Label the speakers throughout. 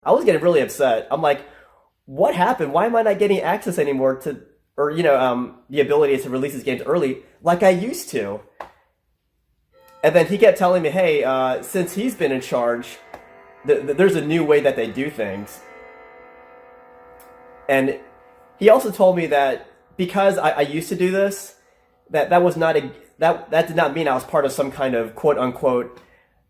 Speaker 1: I was getting really upset. I'm like, what happened? Why am I not getting access anymore to, or the ability to release these games early like I used to? And then he kept telling me, hey, since he's been in charge, there's a new way that they do things. And he also told me that because I used to do this, that was not that did not mean I was part of some kind of quote unquote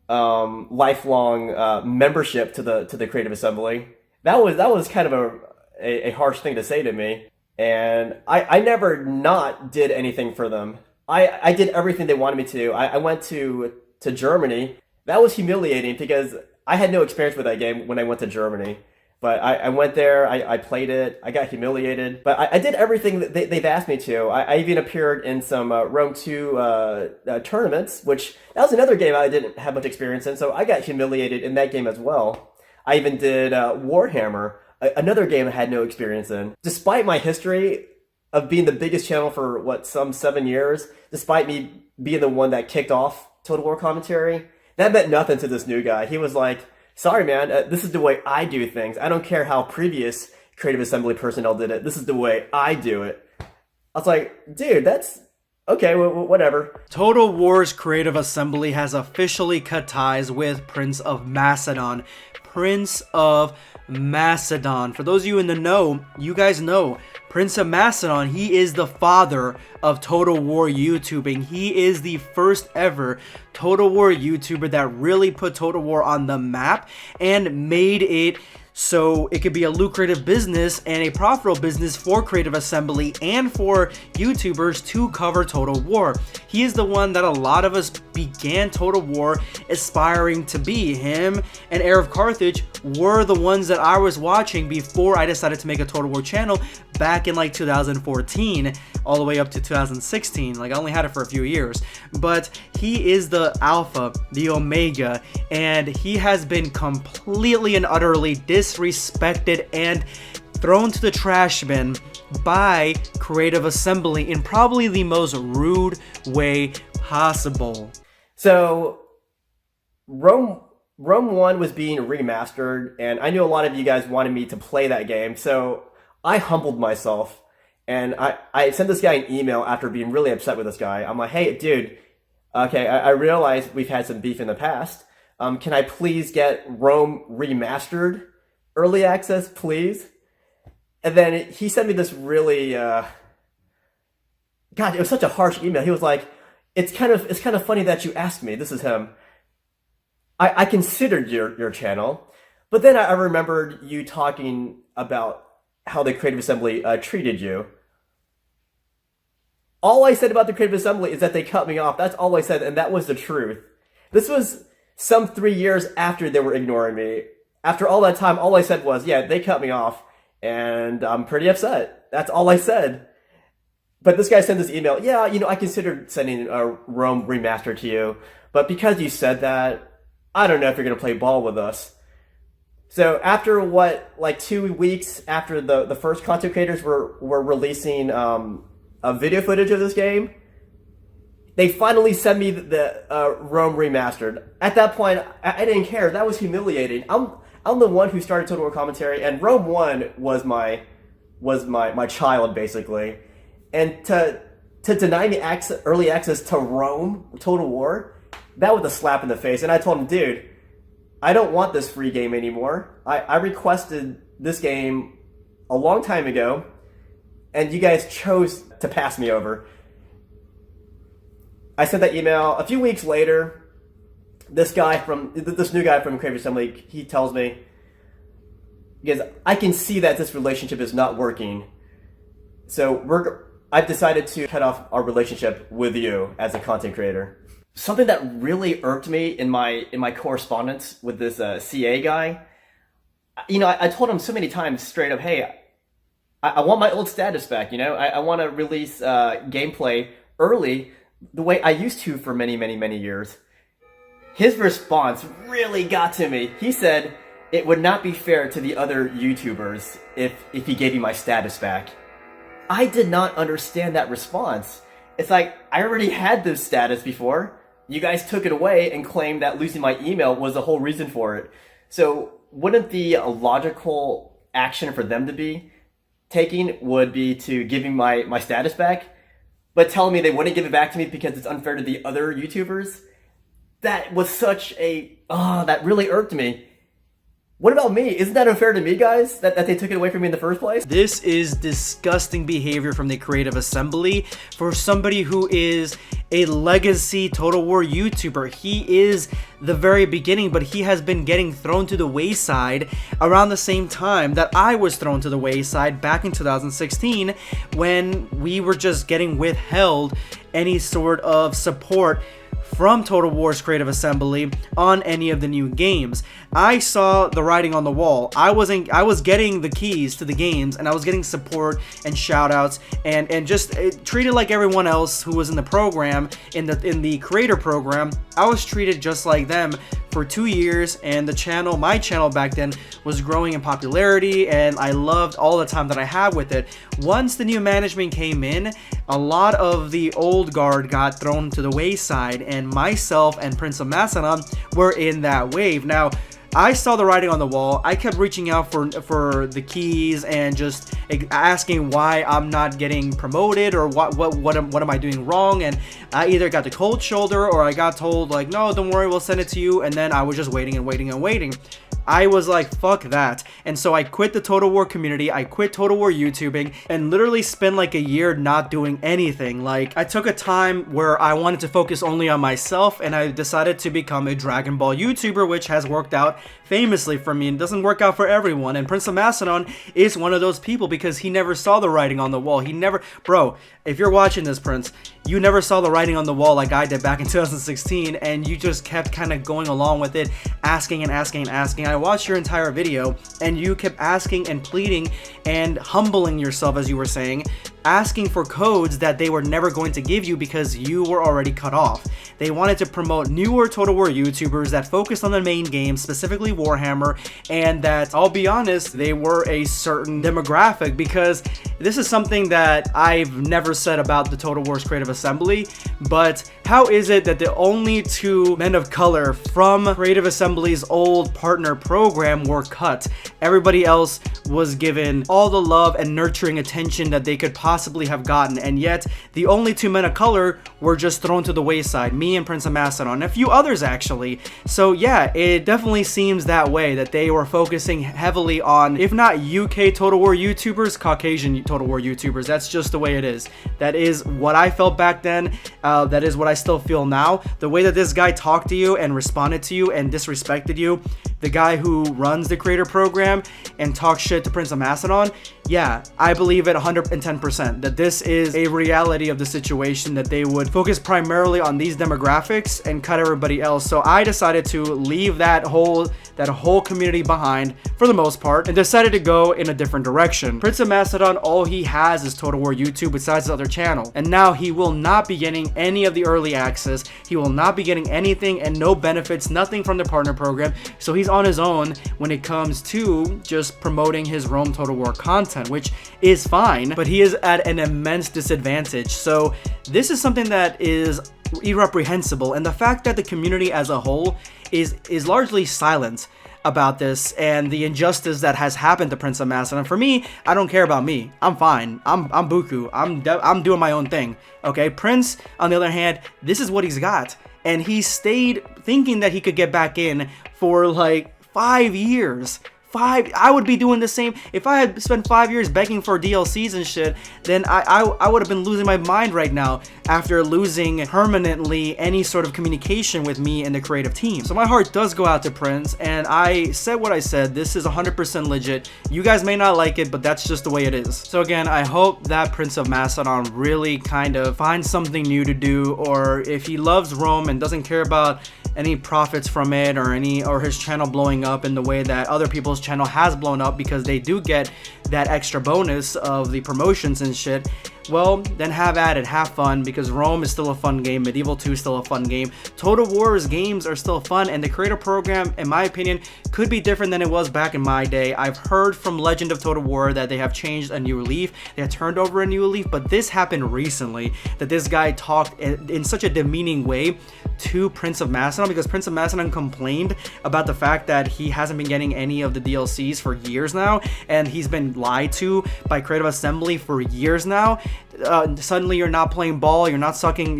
Speaker 1: lifelong membership to the Creative Assembly. That was kind of a harsh thing to say to me, and I never not did anything for them. I did everything they wanted me to. I went to Germany. That was humiliating because I had no experience with that game when I went to Germany. But I went there, I played it, I got humiliated. But I did everything that they've asked me to. I even appeared in some Rome 2 tournaments, which that was another game I didn't have much experience in, so I got humiliated in that game as well. I even did Warhammer, another game I had no experience in. Despite my history of being the biggest channel for, some 7 years, despite me being the one that kicked off Total War commentary, that meant nothing to this new guy. He was like, sorry, man, this is the way I do things. I don't care how previous Creative Assembly personnel did it. This is the way I do it. I was like, dude, that's okay, whatever.
Speaker 2: Total War's Creative Assembly has officially cut ties with Prince of Macedon. Prince of Macedon. For those of you in the know, you guys know Prince of Macedon, he is the father of Total War YouTubing. He is the first ever Total War YouTuber that really put Total War on the map and made it so it could be a lucrative business and a profitable business for Creative Assembly and for YouTubers to cover Total War. He is the one that a lot of us began Total War aspiring to be. Him and Heir of Carthage were the ones that I was watching before I decided to make a Total War channel back in like 2014 all the way up to 2016. Like, I only had it for a few years, but he is the alpha, the omega, and he has been completely and utterly disrespected and thrown to the trash bin by Creative Assembly in probably the most rude way possible.
Speaker 1: So Rome 1 was being remastered, and I knew a lot of you guys wanted me to play that game, so I humbled myself, and I sent this guy an email after being really upset with this guy. I'm like, hey, dude, okay, I realize we've had some beef in the past. Can I please get Rome remastered? Early access, please? And then he sent me this really, God, it was such a harsh email. He was like, it's kind of funny that you asked me. This is him. I considered your channel, but then I remembered you talking about how the Creative Assembly treated you. All I said about the Creative Assembly is that they cut me off. That's all I said, and that was the truth. This was some 3 years after they were ignoring me. After all that time, all I said was, yeah, they cut me off, and I'm pretty upset. That's all I said. But this guy sent this email, yeah, I considered sending a Rome remaster to you, but because you said that, I don't know if you're going to play ball with us. So after 2 weeks after the first content creators were releasing a video footage of this game, they finally sent me the Rome remastered. At that point, I didn't care. That was humiliating. I'm the one who started Total War commentary, and Rome 1 was my child, basically. And to deny me early access to Rome Total War, that was a slap in the face. And I told him, dude, I don't want this free game anymore. I requested this game a long time ago, and you guys chose to pass me over. I sent that email. A few weeks later, this new guy from Creative Assembly, he tells me, because I can see that this relationship is not working. So I've decided to cut off our relationship with you as a content creator. Something that really irked me in my correspondence with this CA guy, I told him so many times straight up, hey, I want my old status back, I want to release gameplay early the way I used to for many, many, many years. His response really got to me. He said it would not be fair to the other YouTubers if he gave me my status back. I did not understand that response. It's like, I already had this status before. You guys took it away and claimed that losing my email was the whole reason for it. So wouldn't the logical action for them to be taking would be to giving my status back, but telling me they wouldn't give it back to me because it's unfair to the other YouTubers? That was such a, that really irked me. What about me? Isn't that unfair to me, guys? That they took it away from me in the first place?
Speaker 2: This is disgusting behavior from the Creative Assembly for somebody who is a legacy Total War YouTuber. He is the very beginning, but he has been getting thrown to the wayside around the same time that I was thrown to the wayside back in 2016 when we were just getting withheld any sort of support from Total War's Creative Assembly on any of the new games. I saw the writing on the wall. I was getting the keys to the games, and I was getting support and shout outs and just treated like everyone else who was in the program, in the creator program. I was treated just like them for 2 years, and my channel back then was growing in popularity, and I loved all the time that I had with it. Once the new management came in, a lot of the old guard got thrown to the wayside, and myself and Prince of Macedon were in that wave. Now, I saw the writing on the wall. I kept reaching out for the keys and just asking why I'm not getting promoted, or what am I doing wrong, and I either got the cold shoulder or I got told like, no, don't worry, we'll send it to you, and then I was just waiting and waiting and waiting. I was like, fuck that. And so I quit the Total War community, I quit Total War YouTubing, and literally spent like a year not doing anything. Like, I took a time where I wanted to focus only on myself, and I decided to become a Dragon Ball YouTuber, which has worked out famously for me. It doesn't work out for everyone, and Prince of Macedon is one of those people because he never saw the writing on the wall. He never, bro, if you're watching this, Prince, you never saw the writing on the wall like I did back in 2016, and you just kept kind of going along with it, asking and asking and asking. I watched your entire video, and you kept asking and pleading and humbling yourself, as you were saying, asking for codes that they were never going to give you because you were already cut off. They wanted to promote newer Total War YouTubers that focused on the main game, specifically Warhammer, and that, I'll be honest, they were a certain demographic, because this is something that I've never said about the Total War's Creative Assembly, but how is it that the only 2 men of color from Creative Assembly's old partner program were cut? Everybody else was given all the love and nurturing attention that they could possibly have gotten, and yet the only 2 men of color were just thrown to the wayside, me and Prince of Macedon, and a few others actually. So yeah, it definitely seems that way, that they were focusing heavily on, if not UK Total War YouTubers, Caucasian Total War YouTubers. That's just the way it is. That is what I felt back then. That is what I still feel now. The way that this guy talked to you and responded to you and disrespected you, the guy who runs the creator program, and talks shit to Prince of Macedon, yeah, I believe it 110% that this is a reality of the situation, that they would focus primarily on these demographics and cut everybody else. So I decided to leave that whole community behind for the most part, and decided to go in a different direction. Prince of Macedon, all he has is Total War YouTube besides his other channel, and now he will not be getting any of the early access. He will not be getting anything and no benefits, nothing from the partner program. So he's on his own when it comes to just promoting his Rome Total War content, which is fine, but he is at an immense disadvantage. So this is something that is irreprehensible, and the fact that the community as a whole is largely silent about this and the injustice that has happened to Prince of Macedon. For me, I don't care about me. I'm fine. I'm Buku. I'm doing my own thing. Okay, Prince, on the other hand, this is what he's got, and he stayed thinking that he could get back in for like 5 years. I would be doing the same. If I had spent 5 years begging for DLCs and shit, then I would have been losing my mind right now after losing permanently any sort of communication with me and the creative team. So my heart does go out to Prince, and I said what I said. This is 100% legit. You guys may not like it, but that's just the way it is. So again, I hope that Prince of Macedon really kind of finds something new to do, or if he loves Rome and doesn't care about any profits from it, or his channel blowing up in the way that other people's channel has blown up, because they do get that extra bonus of the promotions and shit, well, then have at it, have fun, because Rome is still a fun game, Medieval 2 is still a fun game, Total War's games are still fun, and the creator program, in my opinion, could be different than it was back in my day. I've heard from Legend of Total War that they have changed a new leaf, they have turned over a new leaf, but this happened recently, that this guy talked in such a demeaning way to Prince of Macedon, because Prince of Macedon complained about the fact that he hasn't been getting any of the DLCs for years now, and he's been lied to by Creative Assembly for years now. Suddenly you're not playing ball, you're not sucking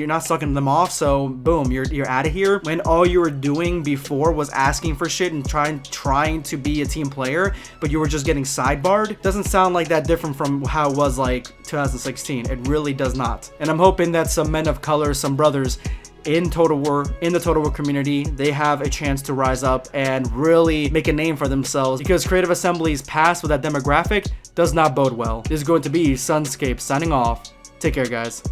Speaker 2: them off, so boom, you're out of here, when all you were doing before was asking for shit and trying to be a team player, but you were just getting sidebarred. Doesn't sound like that different from how it was like 2016. It really does not. And I'm hoping that some men of color, some brothers in the Total War community, they have a chance to rise up and really make a name for themselves, because Creative Assembly's past with that demographic does not bode well. This is going to be Sunscape signing off. Take care, guys.